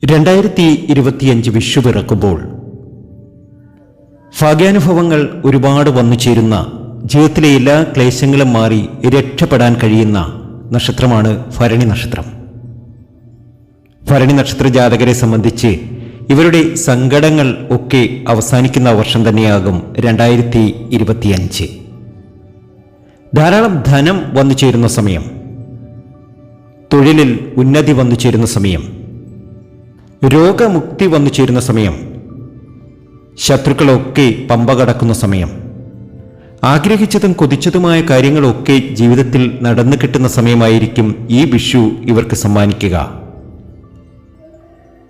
2025 വിഷു പിറക്കുമ്പോൾ ഭാഗ്യാനുഭവങ്ങൾ ഒരുപാട് വന്നു ചേരുന്ന, ജീവിതത്തിലെ എല്ലാ ക്ലേശങ്ങളും മാറി രക്ഷപ്പെടാൻ കഴിയുന്ന നക്ഷത്രമാണ് ഭരണി നക്ഷത്രം. ഭരണി നക്ഷത്ര ജാതകരെ സംബന്ധിച്ച് ഇവരുടെ സങ്കടങ്ങൾ ഒക്കെ അവസാനിക്കുന്ന വർഷം തന്നെയാകും 2025. ധാരാളം ധനം വന്നു ചേരുന്ന സമയം, തൊഴിലിൽ ഉന്നതി വന്നു ചേരുന്ന സമയം, രോഗമുക്തി വന്നു ചേരുന്ന സമയം, ശത്രുക്കളൊക്കെ പമ്പ കടക്കുന്ന സമയം, ആഗ്രഹിച്ചതും കൊതിച്ചതുമായ കാര്യങ്ങളൊക്കെ ജീവിതത്തിൽ നടന്നു കിട്ടുന്ന സമയമായിരിക്കും ഈ വിഷു ഇവർക്ക് സമ്മാനിക്കുക.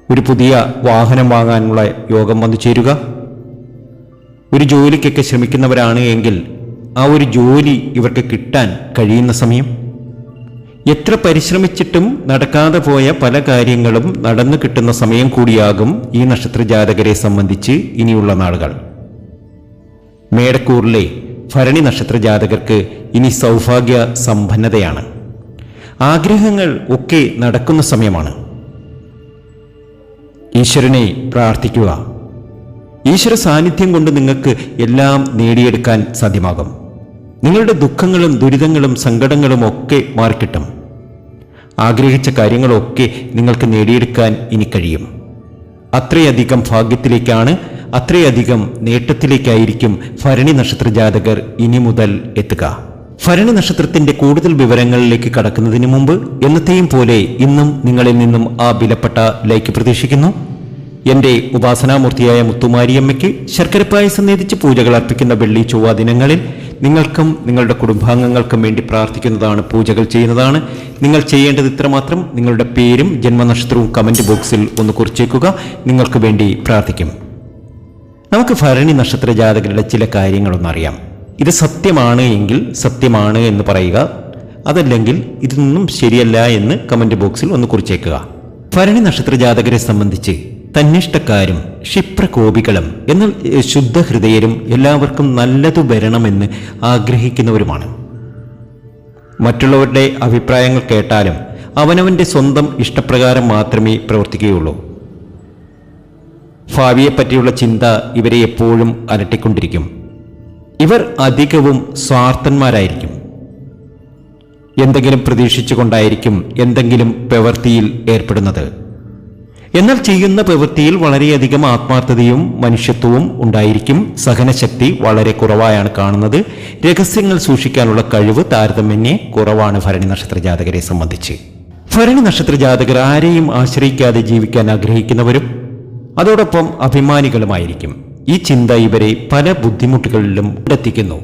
ഒരു പുതിയ വാഹനം വാങ്ങാനുള്ള യോഗം വന്നു ചേരുക, ഒരു ജോലിക്കൊക്കെ ശ്രമിക്കുന്നവരാണ് എങ്കിൽ ആ ഒരു ജോലി ഇവർക്ക് കിട്ടാൻ കഴിയുന്ന സമയം, എത്ര പരിശ്രമിച്ചിട്ടും നടക്കാതെ പോയ പല കാര്യങ്ങളും നടന്നു കിട്ടുന്ന സമയം കൂടിയാകും ഈ നക്ഷത്ര ജാതകരെ സംബന്ധിച്ച് ഇനിയുള്ള നാളുകൾ. മേടക്കൂറിലെ ഭരണി നക്ഷത്ര ജാതകർക്ക് ഇനി സൗഭാഗ്യ സമ്പന്നതയാണ്. ആഗ്രഹങ്ങൾ ഒക്കെ നടക്കുന്ന സമയമാണ്. ഈശ്വരനെ പ്രാർത്ഥിക്കുക. ഈശ്വര സാന്നിധ്യം കൊണ്ട് നിങ്ങൾക്ക് എല്ലാം നേടിയെടുക്കാൻ സാധ്യമാകും. നിങ്ങളുടെ ദുഃഖങ്ങളും ദുരിതങ്ങളും സങ്കടങ്ങളും ഒക്കെ മാറിക്കിട്ടും. ആഗ്രഹിച്ച കാര്യങ്ങളൊക്കെ നിങ്ങൾക്ക് നേടിയെടുക്കാൻ ഇനി കഴിയും. അത്രയധികം ഭാഗ്യത്തിലേക്കാണ്, അത്രയധികം നേട്ടത്തിലേക്കായിരിക്കും ഭരണി നക്ഷത്ര ജാതകർ ഇനി മുതൽ എത്തുക. ഭരണി നക്ഷത്രത്തിന്റെ കൂടുതൽ വിവരങ്ങളിലേക്ക് കടക്കുന്നതിന് മുമ്പ് എന്നത്തെയും പോലെ ഇന്നും നിങ്ങളിൽ നിന്നും ആ വിലപ്പെട്ട ലൈക്ക് പ്രതീക്ഷിക്കുന്നു. എന്റെ ഉപാസനാമൂർത്തിയായ മുത്തുമാരിയമ്മയ്ക്ക് ശർക്കരപ്പായസം നേതിച്ച് പൂജകൾ അർപ്പിക്കുന്ന വെള്ളി ചൊവ്വ ദിനങ്ങളിൽ നിങ്ങൾക്കും നിങ്ങളുടെ കുടുംബാംഗങ്ങൾക്കും വേണ്ടി പ്രാർത്ഥിക്കുന്നതാണ്, പൂജകൾ ചെയ്യുന്നതാണ്. നിങ്ങൾ ചെയ്യേണ്ടത് ഇത്രമാത്രം: നിങ്ങളുടെ പേരും ജന്മനക്ഷത്രവും കമന്റ് ബോക്സിൽ ഒന്ന് കുറിച്ചേക്കുക. നിങ്ങൾക്ക് വേണ്ടി പ്രാർത്ഥിക്കും. നമുക്ക് ഭരണി നക്ഷത്ര ജാതകരുടെ ചില കാര്യങ്ങളൊന്നറിയാം. ഇത് സത്യമാണ് എങ്കിൽ സത്യമാണ് എന്ന് പറയുക, അതല്ലെങ്കിൽ ഇതൊന്നും ശരിയല്ല എന്ന് കമന്റ് ബോക്സിൽ ഒന്ന് കുറിച്ചേക്കുക. ഭരണി നക്ഷത്ര ജാതകരെ സംബന്ധിച്ച് തന്നിഷ്ടക്കാരും ക്ഷിപ്രകോപികളും എന്നാൽ ശുദ്ധഹൃദയരും എല്ലാവർക്കും നല്ലതു വരണമെന്ന് ആഗ്രഹിക്കുന്നവരുമാണ്. മറ്റുള്ളവരുടെ അഭിപ്രായങ്ങൾ കേട്ടാലും അവനവൻ്റെ സ്വന്തം ഇഷ്ടപ്രകാരം മാത്രമേ പ്രവർത്തിക്കുകയുള്ളൂ. ഭാവിയെപ്പറ്റിയുള്ള ചിന്ത ഇവരെ എപ്പോഴും അലട്ടിക്കൊണ്ടിരിക്കും. ഇവർ അധികവും സ്വാർത്ഥന്മാരായിരിക്കും. എന്തെങ്കിലും പ്രതീക്ഷിച്ചുകൊണ്ടായിരിക്കും എന്തെങ്കിലും പ്രവൃത്തിയിൽ ഏർപ്പെടുന്നത്. എന്നാൽ ചെയ്യുന്ന പ്രവൃത്തിയിൽ വളരെയധികം ആത്മാർത്ഥതയും മനുഷ്യത്വവും ഉണ്ടായിരിക്കും. സഹനശക്തി വളരെ കുറവായാണ് കാണുന്നത്. രഹസ്യങ്ങൾ സൂക്ഷിക്കാനുള്ള കഴിവ് താരതമ്യേന കുറവാണ് ഭരണി നക്ഷത്ര ജാതകരെ സംബന്ധിച്ച്. ഭരണി നക്ഷത്ര ജാതകർ ആരെയും ആശ്രയിക്കാതെ ജീവിക്കാൻ ആഗ്രഹിക്കുന്നവരും അതോടൊപ്പം അഭിമാനികളുമായിരിക്കും. ഈ ചിന്ത ഇവരെ പല ബുദ്ധിമുട്ടുകളിലും എത്തിക്കുന്നു.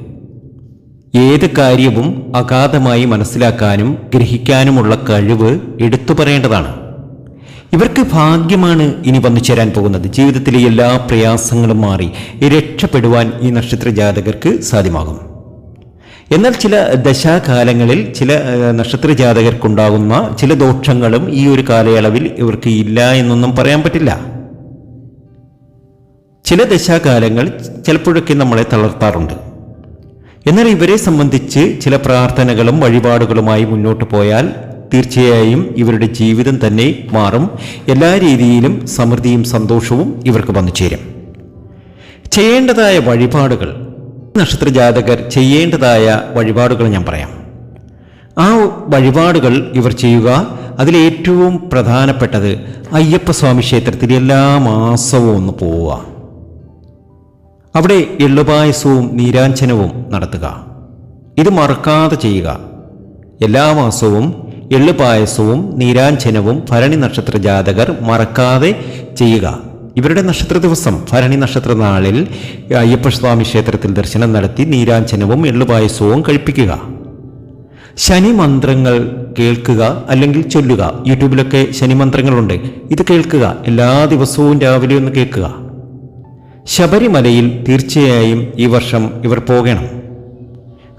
ഏത് കാര്യവും അഗാധമായി മനസ്സിലാക്കാനും ഗ്രഹിക്കാനുമുള്ള കഴിവ് എടുത്തു പറയേണ്ടതാണ്. ഇവർക്ക് ഭാഗ്യമാണ് ഇനി വന്നു ചേരാൻ പോകുന്നത്. ജീവിതത്തിലെ എല്ലാ പ്രയാസങ്ങളും മാറി രക്ഷപ്പെടുവാൻ ഈ നക്ഷത്ര ജാതകർക്ക് സാധ്യമാകും. എന്നാൽ ചില ദശാകാലങ്ങളിൽ ചില നക്ഷത്ര ജാതകർക്കുണ്ടാകുന്ന ചില ദോഷങ്ങളും ഈ ഒരു കാലയളവിൽ ഇവർക്ക് ഇല്ല എന്നൊന്നും പറയാൻ പറ്റില്ല. ചില ദശാകാലങ്ങൾ ചിലപ്പോഴൊക്കെ നമ്മളെ തളർത്താറുണ്ട്. എന്നാൽ ഇവരെ സംബന്ധിച്ച് ചില പ്രാർത്ഥനകളും വഴിപാടുകളുമായി മുന്നോട്ട് പോയാൽ തീർച്ചയായും ഇവരുടെ ജീവിതം തന്നെ മാറും. എല്ലാ രീതിയിലും സമൃദ്ധിയും സന്തോഷവും ഇവർക്ക് വന്നു ചേരും. ചെയ്യേണ്ടതായ വഴിപാടുകൾ, നക്ഷത്ര ജാതകർ ചെയ്യേണ്ടതായ വഴിപാടുകൾ ഞാൻ പറയാം. ആ വഴിപാടുകൾ ഇവർ ചെയ്യുക. അതിലേറ്റവും പ്രധാനപ്പെട്ടത് അയ്യപ്പസ്വാമി ക്ഷേത്രത്തിൽ എല്ലാ മാസവും ഒന്ന് പോവുക. അവിടെ എള്ളുപായസവും നീരാഞ്ജനവും നടത്തുക. ഇത് മറക്കാതെ ചെയ്യുക. എല്ലാ മാസവും എള്ളുപായസവും നീരാഞ്ജനവും ഭരണി നക്ഷത്ര ജാതകർ മറക്കാതെ ചെയ്യുക. ഇവരുടെ നക്ഷത്ര ദിവസം ഭരണി നക്ഷത്ര നാളിൽ അയ്യപ്പസ്വാമി ക്ഷേത്രത്തിൽ ദർശനം നടത്തി നീരാഞ്ജനവും എള്ളുപായസവും കഴിപ്പിക്കുക. ശനി മന്ത്രങ്ങൾ കേൾക്കുക അല്ലെങ്കിൽ ചൊല്ലുക. യൂട്യൂബിലൊക്കെ ശനി മന്ത്രങ്ങളുണ്ട്. ഇത് കേൾക്കുക. എല്ലാ ദിവസവും രാവിലെ ഒന്ന് കേൾക്കുക. ശബരിമലയിൽ തീർച്ചയായും ഈ വർഷം ഇവർ പോകണം.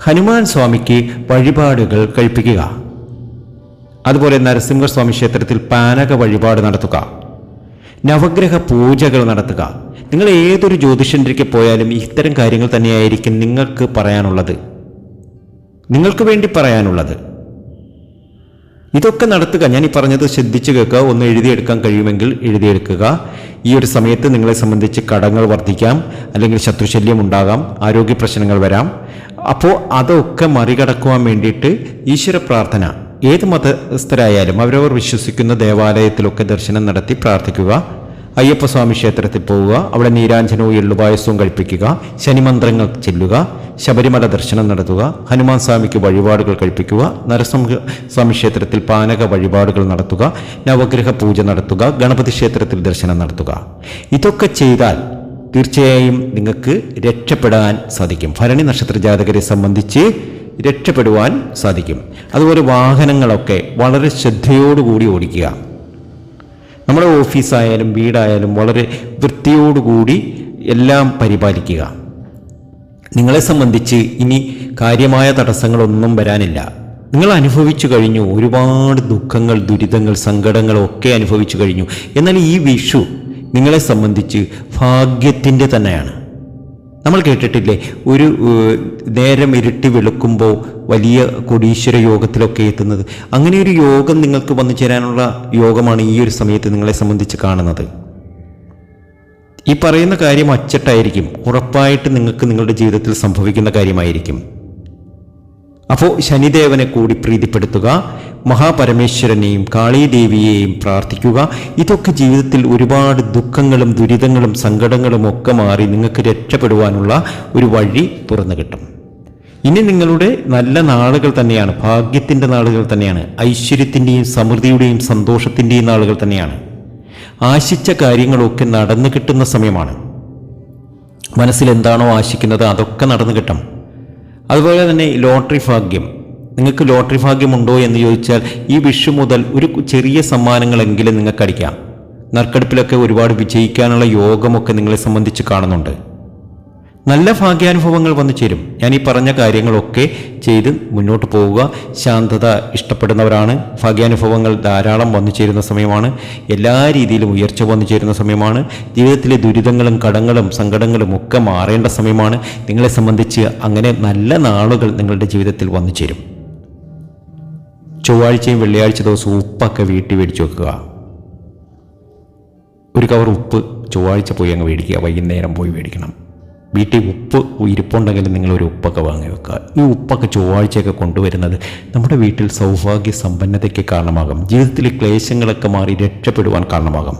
ഹനുമാൻ സ്വാമിക്ക് വഴിപാടുകൾ കഴിപ്പിക്കുക. അതുപോലെ നരസിംഹസ്വാമി ക്ഷേത്രത്തിൽ പാനക വഴിപാട് നടത്തുക. നവഗ്രഹ പൂജകൾ നടത്തുക. നിങ്ങൾ ഏതൊരു ജ്യോതിഷന്റെക്ക് പോയാലും ഇത്തരം കാര്യങ്ങൾ തന്നെയായിരിക്കും നിങ്ങൾക്ക് പറയാനുള്ളത്, നിങ്ങൾക്ക് വേണ്ടി പറയാനുള്ളത്. ഇതൊക്കെ നടത്തുക. ഞാൻ ഈ പറഞ്ഞത് ശ്രദ്ധിച്ച് കേൾക്കുക. ഒന്ന് എഴുതിയെടുക്കാൻ കഴിയുമെങ്കിൽ എഴുതിയെടുക്കുക. ഈ ഒരു സമയത്ത് നിങ്ങളെ സംബന്ധിച്ച് കടങ്ങൾ വർദ്ധിക്കാം, അല്ലെങ്കിൽ ശത്രുശല്യം ഉണ്ടാകാം, ആരോഗ്യ പ്രശ്നങ്ങൾ വരാം. അപ്പോൾ അതൊക്കെ മറികടക്കുവാൻ വേണ്ടിയിട്ട് ഈശ്വര പ്രാർത്ഥന, ഏത് മതസ്ഥരായാലും അവരവർ വിശ്വസിക്കുന്ന ദേവാലയത്തിലൊക്കെ ദർശനം നടത്തി പ്രാർത്ഥിക്കുക. അയ്യപ്പസ്വാമി ക്ഷേത്രത്തിൽ പോവുക, അവിടെ നീരാഞ്ജനവും എള്ളുപായസവും കഴിപ്പിക്കുക, ശനിമന്ത്രങ്ങൾ ചെല്ലുക, ശബരിമല ദർശനം നടത്തുക, ഹനുമാൻ സ്വാമിക്ക് വഴിപാടുകൾ കഴിപ്പിക്കുക, നരസിംഹസ്വാമി ക്ഷേത്രത്തിൽ പാനക വഴിപാടുകൾ നടത്തുക, നവഗ്രഹ പൂജ നടത്തുക, ഗണപതി ക്ഷേത്രത്തിൽ ദർശനം നടത്തുക. ഇതൊക്കെ ചെയ്താൽ തീർച്ചയായും നിങ്ങൾക്ക് രക്ഷപ്പെടാൻ സാധിക്കും. ഭരണി നക്ഷത്ര ജാതകരെ സംബന്ധിച്ച് രക്ഷപ്പെടുവാൻ സാധിക്കും. അതുപോലെ വാഹനങ്ങളൊക്കെ വളരെ ശ്രദ്ധയോടുകൂടി ഓടിക്കുക. നമ്മുടെ ഓഫീസായാലും വീടായാലും വളരെ വൃത്തിയോടുകൂടി എല്ലാം പരിപാലിക്കുക. നിങ്ങളെ സംബന്ധിച്ച് ഇനി കാര്യമായ തടസ്സങ്ങളൊന്നും വരാനില്ല. നിങ്ങൾ അനുഭവിച്ചു കഴിഞ്ഞു, ഒരുപാട് ദുഃഖങ്ങൾ, ദുരിതങ്ങൾ, സങ്കടങ്ങളൊക്കെ അനുഭവിച്ചു കഴിഞ്ഞു. എന്നാൽ ഈ വിഷു നിങ്ങളെ സംബന്ധിച്ച് ഭാഗ്യത്തിൻ്റെ തന്നെയാണ്. നമ്മൾ കേട്ടിട്ടില്ലേ, ഒരു നേരം ഇരുട്ടി വെളുക്കുമ്പോൾ വലിയ കോടീശ്വര യോഗത്തിലൊക്കെ എത്തുന്നത്. അങ്ങനെ ഒരു യോഗം നിങ്ങൾക്ക് വന്നു ചേരാനുള്ള യോഗമാണ് ഈ ഒരു സമയത്ത് നിങ്ങളെ സംബന്ധിച്ച് കാണുന്നത്. ഈ പറയുന്ന കാര്യം അച്ചട്ടായിരിക്കും, ഉറപ്പായിട്ട് നിങ്ങൾക്ക് നിങ്ങളുടെ ജീവിതത്തിൽ സംഭവിക്കുന്ന കാര്യമായിരിക്കും. അപ്പോൾ ശനിദേവനെ കൂടി പ്രീതിപ്പെടുത്തുക, മഹാപരമേശ്വരനെയും കാളീദേവിയെയും പ്രാർത്ഥിക്കുക. ഇതൊക്കെ ജീവിതത്തിൽ ഒരുപാട് ദുഃഖങ്ങളും ദുരിതങ്ങളും സങ്കടങ്ങളും ഒക്കെ മാറി നിങ്ങൾക്ക് രക്ഷപ്പെടുവാനുള്ള ഒരു വഴി തുറന്നു കിട്ടും. ഇനി നിങ്ങളുടെ നല്ല നാളുകൾ തന്നെയാണ്, ഭാഗ്യത്തിൻ്റെ നാളുകൾ തന്നെയാണ്, ഐശ്വര്യത്തിൻ്റെയും സമൃദ്ധിയുടെയും സന്തോഷത്തിൻ്റെയും നാളുകൾ തന്നെയാണ്. ആശിച്ച കാര്യങ്ങളൊക്കെ നടന്നു കിട്ടുന്ന സമയമാണ്. മനസ്സിൽ എന്താണോ ആശിക്കുന്നത് അതൊക്കെ നടന്നു കിട്ടും. അതുപോലെ തന്നെ ലോട്ടറി ഭാഗ്യം, നിങ്ങൾക്ക് ലോട്ടറി ഭാഗ്യമുണ്ടോ എന്ന് ചോദിച്ചാൽ ഈ വിഷു മുതൽ ഒരു ചെറിയ സമ്മാനങ്ങളെങ്കിലും നിങ്ങൾക്ക് അടിക്കാം. നറുക്കെടുപ്പിലൊക്കെ ഒരുപാട് വിജയിക്കാനുള്ള യോഗമൊക്കെ നിങ്ങളെ സംബന്ധിച്ച് കാണുന്നുണ്ട്. നല്ല ഭാഗ്യാനുഭവങ്ങൾ വന്നു ചേരും. ഞാൻ ഈ പറഞ്ഞ കാര്യങ്ങളൊക്കെ ചെയ്ത് മുന്നോട്ട് പോവുക. ശാന്തത ഇഷ്ടപ്പെടുന്നവരാണ്. ഭാഗ്യാനുഭവങ്ങൾ ധാരാളം വന്നു ചേരുന്ന സമയമാണ്. എല്ലാ രീതിയിലും ഉയർച്ച വന്നു ചേരുന്ന സമയമാണ്. ജീവിതത്തിലെ ദുരിതങ്ങളും കടങ്ങളും സങ്കടങ്ങളും ഒക്കെ മാറേണ്ട സമയമാണ്. നിങ്ങളെ സംബന്ധിച്ച് അങ്ങനെ നല്ല നാളുകൾ നിങ്ങളുടെ ജീവിതത്തിൽ വന്നു ചേരും. ചൊവ്വാഴ്ചയും വെള്ളിയാഴ്ച ദിവസവും ഉപ്പൊക്കെ വീട്ടിൽ മേടിച്ചു വെക്കുക. ഒരു കവർ ഉപ്പ് ചൊവ്വാഴ്ച പോയി അങ്ങ് മേടിക്കുക, വൈകുന്നേരം പോയി മേടിക്കണം. വീട്ടിൽ ഉപ്പ് ഇരിപ്പുണ്ടെങ്കിൽ നിങ്ങളൊരു ഉപ്പൊക്കെ വാങ്ങി വെക്കുക. ഈ ഉപ്പൊക്കെ ചൊവ്വാഴ്ചയൊക്കെ കൊണ്ടുവരുന്നത് നമ്മുടെ വീട്ടിൽ സൗഭാഗ്യ സമ്പന്നതയ്ക്ക് കാരണമാകും. ജീവിതത്തിലെ ക്ലേശങ്ങളൊക്കെ മാറി രക്ഷപ്പെടുവാൻ കാരണമാകും.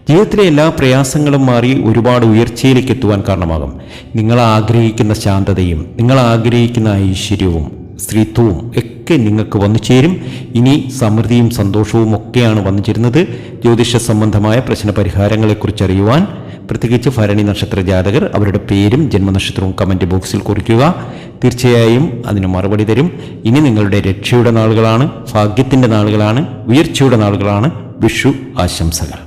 ജീവിതത്തിലെ എല്ലാ പ്രയാസങ്ങളും മാറി ഒരുപാട് ഉയർച്ചയിലേക്ക് എത്തുവാൻ കാരണമാകും. നിങ്ങൾ ആഗ്രഹിക്കുന്ന ശാന്തതയും നിങ്ങൾ ആഗ്രഹിക്കുന്ന ഐശ്വര്യവും സ്ത്രീത്വവും ഒക്കെ നിങ്ങൾക്ക് വന്നു ചേരും. ഇനി സമൃദ്ധിയും സന്തോഷവും ഒക്കെയാണ് വന്നു ചേരുന്നത്. ജ്യോതിഷ സംബന്ധമായ പ്രശ്നപരിഹാരങ്ങളെക്കുറിച്ച് അറിയുവാൻ പ്രത്യേകിച്ച് ഭരണി നക്ഷത്ര ജാതകർ അവരുടെ പേരും ജന്മനക്ഷത്രവും കമൻറ്റ് ബോക്സിൽ കുറിക്കുക. തീർച്ചയായും അതിന് മറുപടി തരും. ഇനി നിങ്ങളുടെ രക്ഷയുടെ നാളുകളാണ്, ഭാഗ്യത്തിൻ്റെ നാളുകളാണ്, ഉയർച്ചയുടെ നാളുകളാണ്. വിഷു ആശംസകൾ.